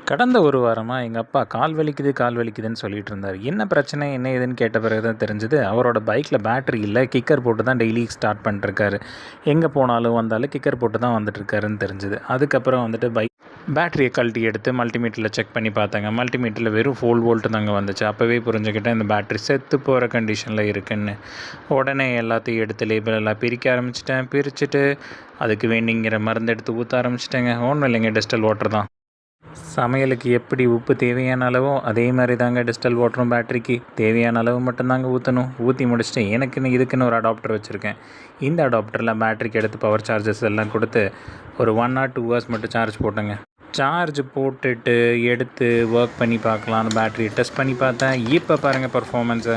கடந்த ஒரு வாரமா எங்க அப்பா கால் வலிக்குது, கால் வலிக்குதுன்னு சொல்லிட்டு இருந்தாரு. என்ன பிரச்சனை? என்ன ஏதுன்னு கேட்ட பிறகு தான் தெரிஞ்சது, அவரோட பைக்ல பேட்டரி இல்ல. கிக்கர் போட்டு தான் டெய்லி ஸ்டார்ட் பண்ணிட்டுருக்காரு. எங்கே போனாலும் வந்தாலும் கிக்கர் போட்டு தான் வந்துட்டுருக்காருன்னு தெரிஞ்சது. அதுக்கப்புறம் வந்துட்டு பேட்டரிய கழட்டி எடுத்து மல்டிமீட்டரில் செக் பண்ணி பார்த்தாங்க. மல்டிமீட்டரில் வெறும் 4 வோல்ட் தாங்க வந்துச்சு. அப்போவே புரிஞ்சுக்கிட்டேன் இந்த பேட்டரி செத்து போகிற கண்டிஷனில் இருக்குன்னு. உடனே எல்லாத்தையும் எடுத்து லேபிள் எல்லாம் பிரிக்க ஆரம்பிச்சிட்டேன். பிரிச்சுட்டு அதுக்கு வேண்டிங்கிற மருந்து எடுத்து ஊற்ற ஆரம்பிச்சிட்டேங்க. ஒன்றும் இல்லைங்க, டிஸ்டில் வாட்டர் தான். சமையலுக்கு எப்படி உப்பு தேவையான அளவோ அதே மாதிரி தாங்க டிஸ்டில் வாட்டரும் பேட்டரிக்கு தேவையான அளவு மட்டும்தாங்க ஊற்றணும். ஊற்றி முடிச்சுட்டு எனக்குன்னு இதுக்குன்னு ஒரு அடாப்டர் வச்சுருக்கேன். இந்த அடாப்டரில் பேட்டரிக்கு எடுத்து பவர் சார்ஜஸ் எல்லாம் கொடுத்து ஒரு 1 or 2 hours மட்டும் சார்ஜ் போட்டேங்க. சார்ஜ் போட்டுட்டு எடுத்து ஒர்க் பண்ணி பார்க்கலான்னு பேட்டரி டெஸ்ட் பண்ணி பார்த்தேன். இப்போ பாருங்கள் பர்ஃபார்மன்ஸை.